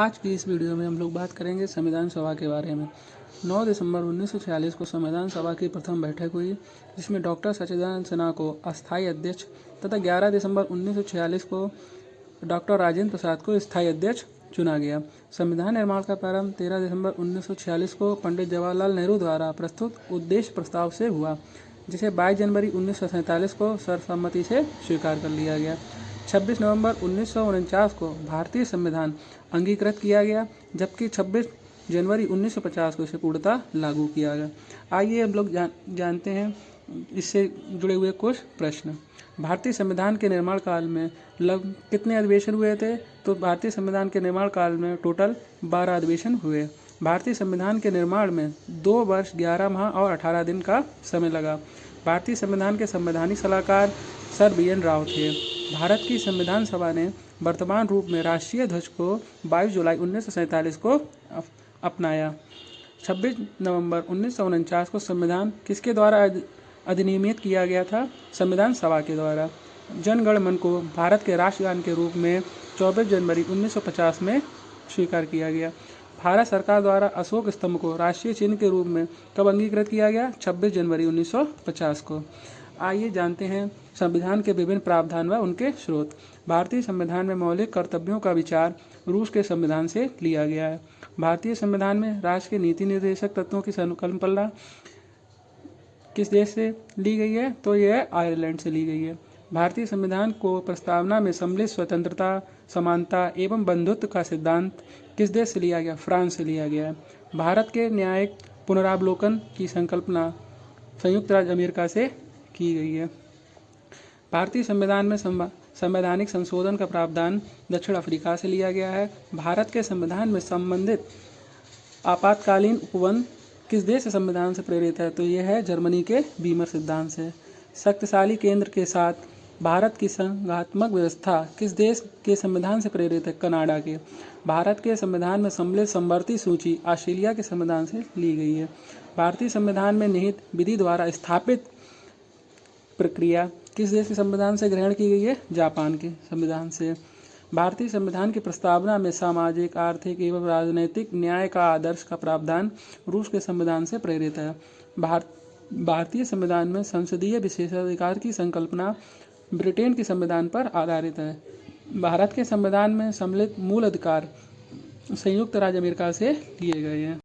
आज की इस वीडियो में हम लोग बात करेंगे संविधान सभा के बारे में। 9 दिसंबर 1946 को संविधान सभा की प्रथम बैठक हुई, जिसमें डॉक्टर सच्चिदानंद सिन्हा को अस्थायी अध्यक्ष तथा 11 दिसंबर 1946 को डॉक्टर राजेंद्र प्रसाद को स्थायी अध्यक्ष चुना गया। संविधान निर्माण का प्रारंभ 13 दिसंबर 1946 को पंडित जवाहरलाल नेहरू द्वारा प्रस्तुत उद्देश्य प्रस्ताव से हुआ, जिसे 22 जनवरी 1947 को सर्वसम्मति से स्वीकार कर लिया गया। 26 नवंबर 1949 को भारतीय संविधान अंगीकृत किया गया, जबकि 26 जनवरी 1950 को इसे पूर्णतः लागू किया गया। आइए हम लोग जानते हैं इससे जुड़े हुए कुछ प्रश्न। भारतीय संविधान के निर्माण काल में कितने अधिवेशन हुए थे? तो भारतीय संविधान के निर्माण काल में टोटल 12 अधिवेशन हुए। भारतीय संविधान के निर्माण में 2 वर्ष 11 माह और 18 दिन का समय लगा। भारतीय संविधान के संवैधानिक सलाहकार सर बी.एन. राव थे। भारत की संविधान सभा ने वर्तमान रूप में राष्ट्रीय ध्वज को 22 जुलाई 1947 को अपनाया। 26 नवंबर 1949 को संविधान किसके द्वारा अधिनियमित किया गया था? संविधान सभा के द्वारा। जन गण मन को भारत के राष्ट्रगान के रूप में 24 जनवरी 1950 में स्वीकार किया गया। भारत सरकार द्वारा अशोक स्तंभ को राष्ट्रीय चिन्ह के रूप में कब अंगीकृत किया गया? 26 जनवरी 1950 को। आइए जानते हैं संविधान के विभिन्न प्रावधान व उनके स्रोत। भारतीय संविधान में मौलिक कर्तव्यों का विचार रूस के संविधान से लिया गया है। भारतीय संविधान में राष्ट्र के नीति निर्देशक तत्वों की संकल्पना किस देश से ली गई है? तो यह आयरलैंड से ली गई है। भारतीय संविधान को प्रस्तावना में सम्मिलित स्वतंत्रता, समानता एवं बंधुत्व का सिद्धांत किस देश से लिया गया? फ्रांस से लिया गया है। भारत के न्यायिक पुनरावलोकन की संकल्पना संयुक्त राज्य अमेरिका से की गई है। भारतीय संविधान में संवैधानिक संशोधन का प्रावधान दक्षिण अफ्रीका से लिया गया है। भारत के संविधान में संबंधित आपातकालीन उपबंध किस देश से संविधान से प्रेरित है? तो यह है जर्मनी के बीमर सिद्धांत से। शक्तिशाली केंद्र के साथ भारत की संघात्मक व्यवस्था किस देश के संविधान से प्रेरित है? कनाडा के। भारत के संविधान में सम्मिलित समवर्ती सूची ऑस्ट्रेलिया के संविधान से ली गई है। भारतीय संविधान में निहित विधि द्वारा स्थापित प्रक्रिया किस देश के संविधान से ग्रहण की गई है? जापान के संविधान से। भारतीय संविधान की प्रस्तावना में सामाजिक, आर्थिक एवं राजनैतिक न्याय का आदर्श का प्रावधान रूस के संविधान से प्रेरित है। भारतीय संविधान में संसदीय विशेषाधिकार की संकल्पना ब्रिटेन के संविधान पर आधारित है। भारत के संविधान में सम्मिलित मूल अधिकार संयुक्त राज्य अमेरिका से लिए गए हैं।